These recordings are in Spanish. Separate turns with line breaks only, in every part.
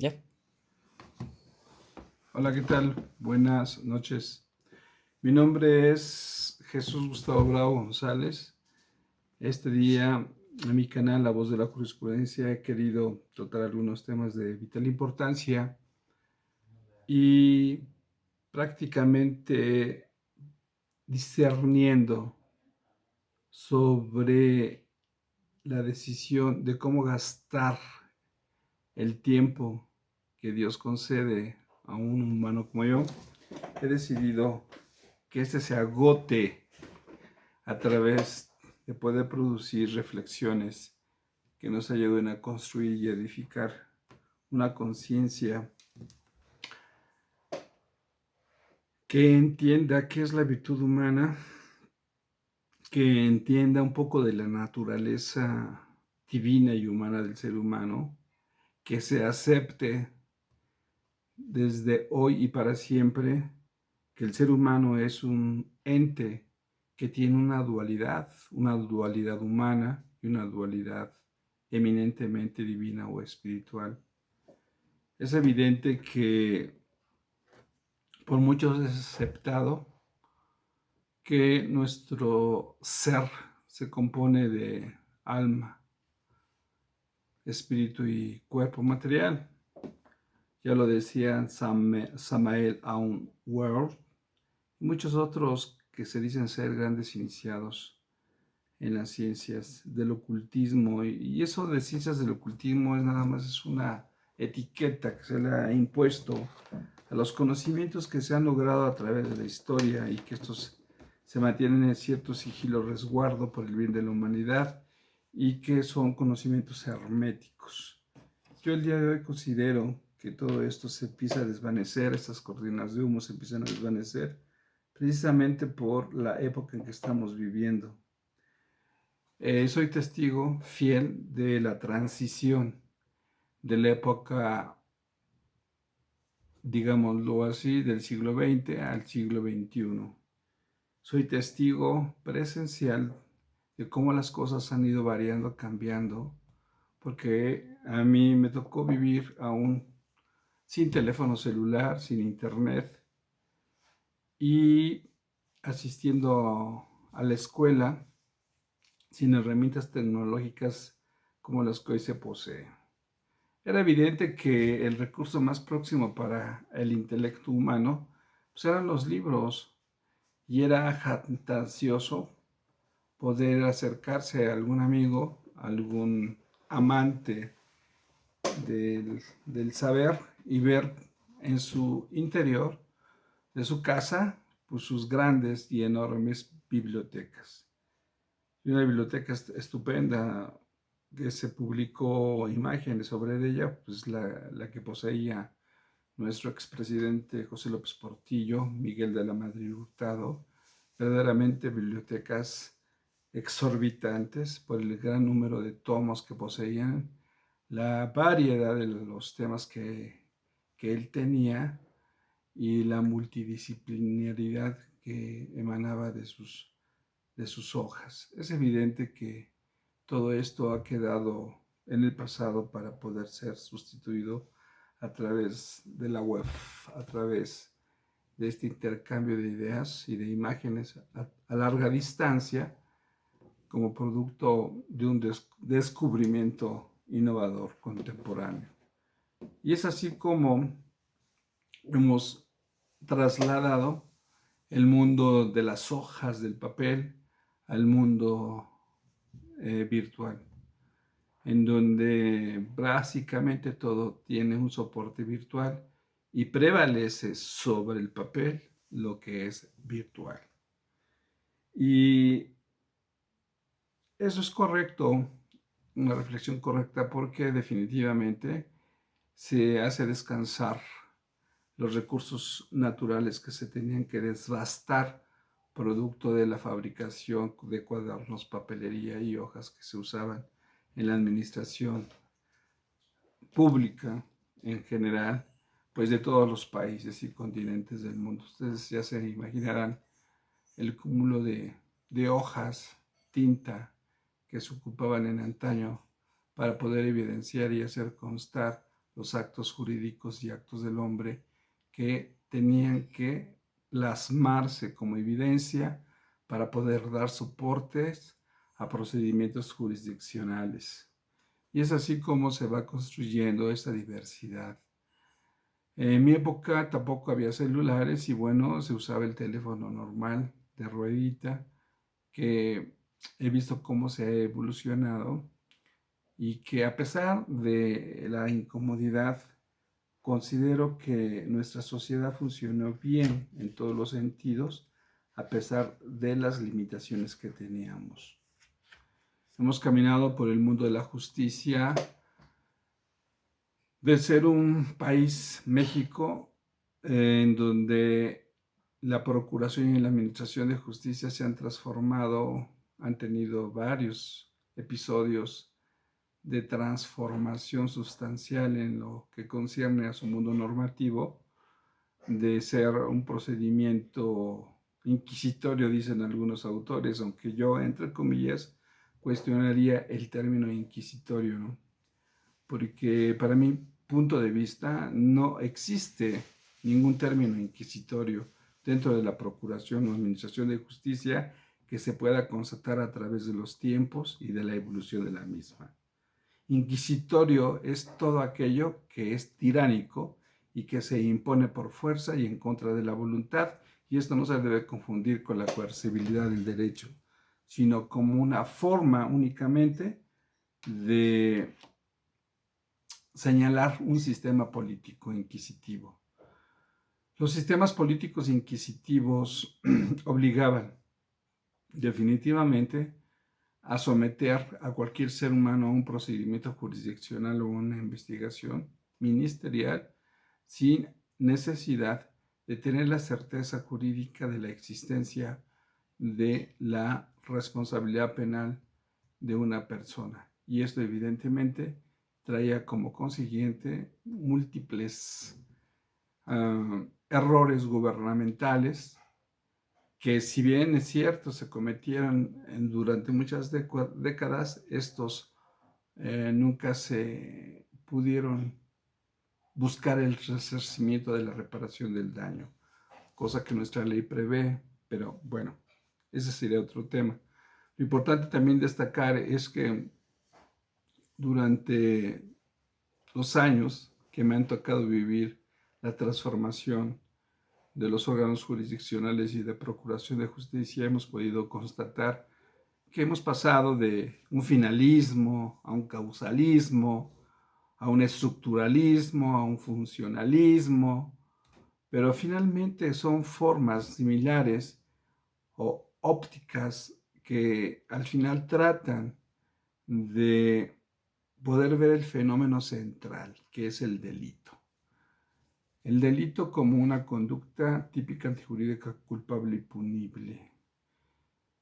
Ya.
Hola, ¿qué tal? Buenas noches. Mi nombre es Jesús Gustavo Bravo González. Este día en mi canal La Voz de la Jurisprudencia he querido tratar algunos temas de vital importancia y prácticamente discerniendo sobre la decisión de cómo gastar el tiempo que Dios concede a un humano como yo. He decidido que este se agote a través de poder producir reflexiones que nos ayuden a construir y edificar una conciencia que entienda qué es la virtud humana, que entienda un poco de la naturaleza divina y humana del ser humano, que se acepte desde hoy y para siempre que el ser humano es un ente que tiene una dualidad humana y una dualidad eminentemente divina o espiritual. Es evidente que por muchos es aceptado que nuestro ser se compone de alma, espíritu y cuerpo material. Ya lo decían Samael Aun Weor y muchos otros que se dicen ser grandes iniciados en las ciencias del ocultismo. Y eso de ciencias del ocultismo es nada más es una etiqueta que se le ha impuesto a los conocimientos que se han logrado a través de la historia y que estos se mantienen en cierto sigilo resguardo por el bien de la humanidad y que son conocimientos herméticos. Yo el día de hoy considero que todo esto se empieza a desvanecer, estas cortinas de humo se empiezan a desvanecer precisamente por la época en que estamos viviendo. Soy testigo fiel de la transición de la época, digámoslo así, del siglo XX al siglo XXI. Soy testigo presencial de cómo las cosas han ido variando, cambiando, porque a mí me tocó vivir aún sin teléfono celular, sin internet y asistiendo a la escuela sin herramientas tecnológicas como las que hoy se posee. Era evidente que el recurso más próximo para el intelecto humano pues eran los libros y era jactancioso poder acercarse a algún amigo, a algún amante del saber y ver en su interior de su casa pues, sus grandes y enormes bibliotecas. Y una biblioteca estupenda que se publicó imágenes sobre ella, pues la que poseía nuestro expresidente José López Portillo, Miguel de la Madrid Hurtado, verdaderamente bibliotecas exorbitantes por el gran número de tomos que poseían, la variedad de los temas que él tenía y la multidisciplinaridad que emanaba de sus hojas. Es evidente que todo esto ha quedado en el pasado para poder ser sustituido a través de la web, a través de este intercambio de ideas y de imágenes a larga distancia como producto de un descubrimiento innovador contemporáneo. Y es así como hemos trasladado el mundo de las hojas del papel al mundo virtual, en donde básicamente todo tiene un soporte virtual y prevalece sobre el papel lo que es virtual. Y eso es correcto, una reflexión correcta, porque definitivamente se hace descansar los recursos naturales que se tenían que desbastar producto de la fabricación de cuadernos, papelería y hojas que se usaban en la administración pública en general, pues de todos los países y continentes del mundo. Ustedes ya se imaginarán el cúmulo de hojas, tinta que se ocupaban en antaño para poder evidenciar y hacer constar los actos jurídicos y actos del hombre que tenían que plasmarse como evidencia para poder dar soportes a procedimientos jurisdiccionales. Y es así como se va construyendo esa diversidad. En mi época tampoco había celulares y bueno, se usaba el teléfono normal de ruedita, que he visto cómo se ha evolucionado y que a pesar de la incomodidad, considero que nuestra sociedad funcionó bien en todos los sentidos, a pesar de las limitaciones que teníamos. Hemos caminado por el mundo de la justicia, de ser un país, México, en donde la procuración y la administración de justicia se han transformado, han tenido varios episodios de transformación sustancial en lo que concierne a su mundo normativo, de ser un procedimiento inquisitorio, dicen algunos autores, aunque yo, entre comillas, cuestionaría el término inquisitorio, ¿no? Porque para mi punto de vista no existe ningún término inquisitorio dentro de la procuración o administración de justicia que se pueda constatar a través de los tiempos y de la evolución de la misma. Inquisitorio es todo aquello que es tiránico y que se impone por fuerza y en contra de la voluntad, y esto no se debe confundir con la coercibilidad del derecho, sino como una forma únicamente de señalar un sistema político inquisitivo. Los sistemas políticos inquisitivos obligaban definitivamente a someter a cualquier ser humano a un procedimiento jurisdiccional o una investigación ministerial sin necesidad de tener la certeza jurídica de la existencia de la responsabilidad penal de una persona. Y esto evidentemente traía como consiguiente múltiples errores gubernamentales que, si bien es cierto se cometieron durante muchas décadas, estos nunca se pudieron buscar el resarcimiento de la reparación del daño, cosa que nuestra ley prevé, pero bueno, ese sería otro tema. Lo importante también destacar es que durante los años que me han tocado vivir la transformación de los órganos jurisdiccionales y de procuración de justicia, hemos podido constatar que hemos pasado de un finalismo a un causalismo, a un estructuralismo, a un funcionalismo, pero finalmente son formas similares o ópticas que al final tratan de poder ver el fenómeno central, que es el delito. El delito como una conducta típica antijurídica culpable y punible.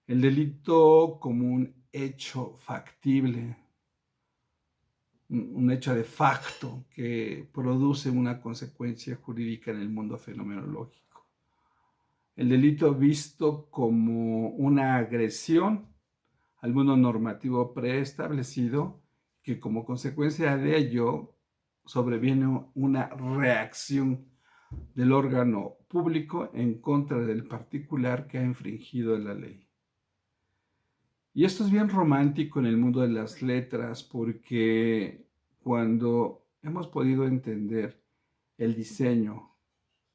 El delito como un hecho factible, un hecho de facto que produce una consecuencia jurídica en el mundo fenomenológico. El delito visto como una agresión al mundo normativo preestablecido, que como consecuencia de ello sobreviene una reacción del órgano público en contra del particular que ha infringido la ley. Y esto es bien romántico en el mundo de las letras, porque cuando hemos podido entender el diseño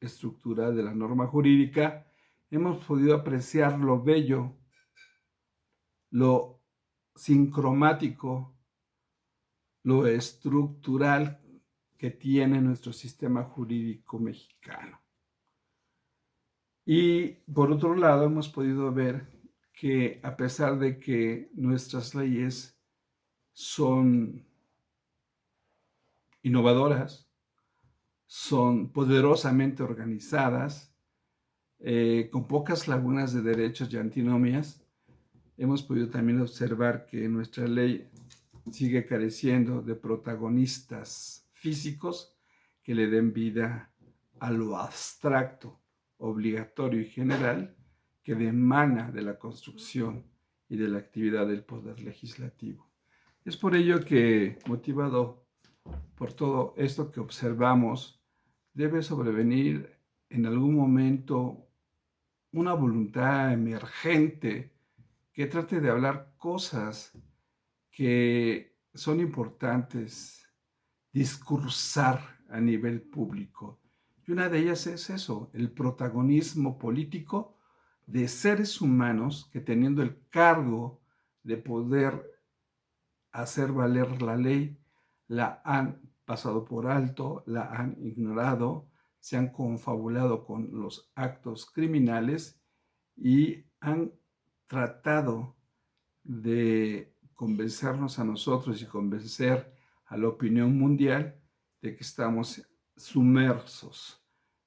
estructural de la norma jurídica, hemos podido apreciar lo bello, lo sincromático, lo estructural que tiene nuestro sistema jurídico mexicano. Y por otro lado, hemos podido ver que a pesar de que nuestras leyes son innovadoras, son poderosamente organizadas, con pocas lagunas de derechos y antinomias, hemos podido también observar que nuestra ley sigue careciendo de protagonistas físicos que le den vida a lo abstracto, obligatorio y general que emana de la construcción y de la actividad del poder legislativo. Es por ello que, motivado por todo esto que observamos, debe sobrevenir en algún momento una voluntad emergente que trate de hablar cosas que son importantes, discursar a nivel público. Y una de ellas es eso, el protagonismo político de seres humanos que teniendo el cargo de poder hacer valer la ley, la han pasado por alto, la han ignorado, se han confabulado con los actos criminales y han tratado de convencernos a nosotros y convencer a la opinión mundial de que estamos sumersos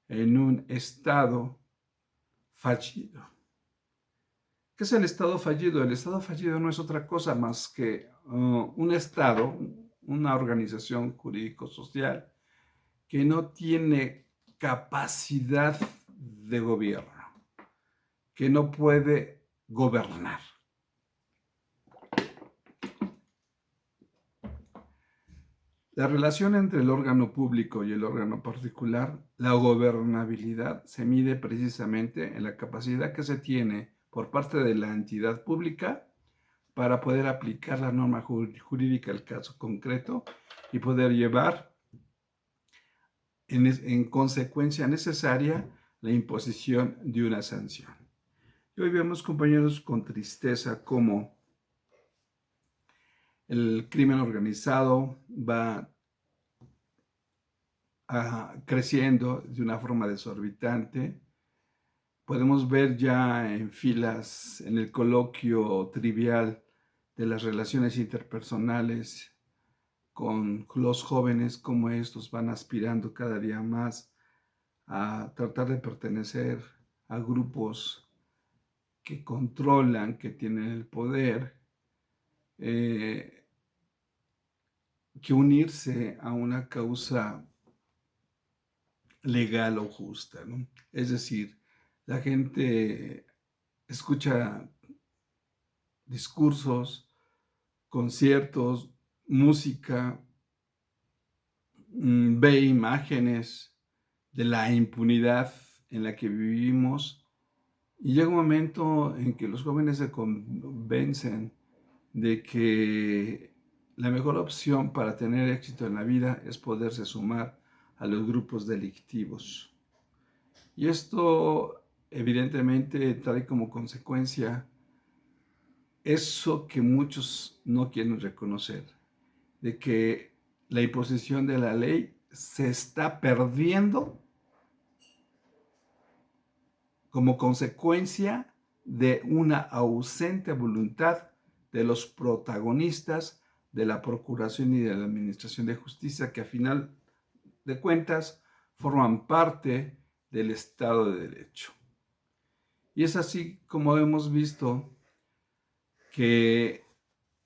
en un estado fallido. ¿Qué es el estado fallido? El estado fallido no es otra cosa más que un estado, una organización jurídico-social que no tiene capacidad de gobierno, que no puede gobernar. La relación entre el órgano público y el órgano particular, la gobernabilidad, se mide precisamente en la capacidad que se tiene por parte de la entidad pública para poder aplicar la norma jurídica al caso concreto y poder llevar en consecuencia necesaria la imposición de una sanción. Y hoy vemos, compañeros, con tristeza cómo el crimen organizado va creciendo de una forma desorbitante. Podemos ver ya en filas, en el coloquio trivial de las relaciones interpersonales con los jóvenes, como estos van aspirando cada día más a tratar de pertenecer a grupos que controlan, que tienen el poder, que unirse a una causa legal o justa, ¿no? Es decir, la gente escucha discursos, conciertos, música, ve imágenes de la impunidad en la que vivimos y llega un momento en que los jóvenes se convencen de que la mejor opción para tener éxito en la vida es poderse sumar a los grupos delictivos. Y esto evidentemente trae como consecuencia eso que muchos no quieren reconocer, de que la imposición de la ley se está perdiendo como consecuencia de una ausente voluntad de los protagonistas de la Procuración y de la Administración de Justicia, que a final de cuentas forman parte del Estado de Derecho. Y es así como hemos visto que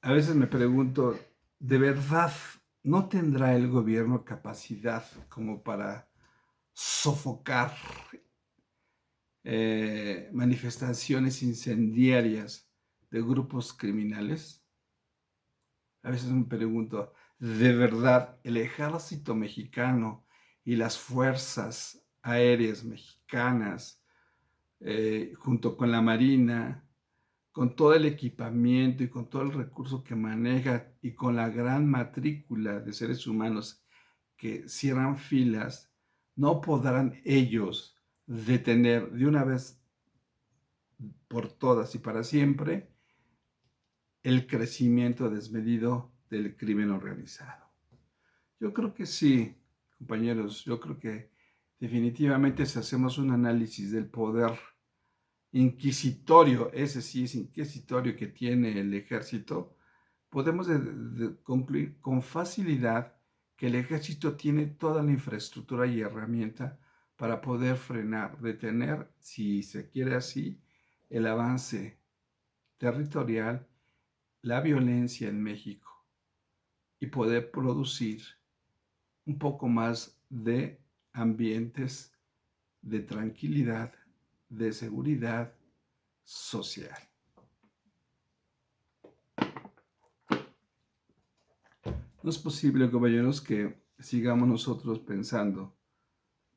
a veces me pregunto, ¿de verdad no tendrá el gobierno capacidad como para sofocar manifestaciones incendiarias de grupos criminales? A veces me pregunto, ¿de verdad el ejército mexicano y las fuerzas aéreas mexicanas, junto con la Marina, con todo el equipamiento y con todo el recurso que maneja y con la gran matrícula de seres humanos que cierran filas, no podrán ellos detener de una vez por todas y para siempre el crecimiento desmedido del crimen organizado? Yo creo que sí, compañeros, yo creo que definitivamente si hacemos un análisis del poder inquisitorio, ese sí es inquisitorio que tiene el ejército, podemos concluir con facilidad que el ejército tiene toda la infraestructura y herramienta para poder frenar, detener, si se quiere así, el avance territorial, la violencia en México y poder producir un poco más de ambientes de tranquilidad, de seguridad social. No es posible, compañeros, que sigamos nosotros pensando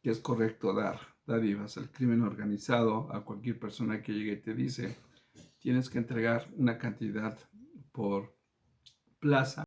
que es correcto dar dádivas al crimen organizado, a cualquier persona que llegue y te dice, tienes que entregar una cantidad por plaza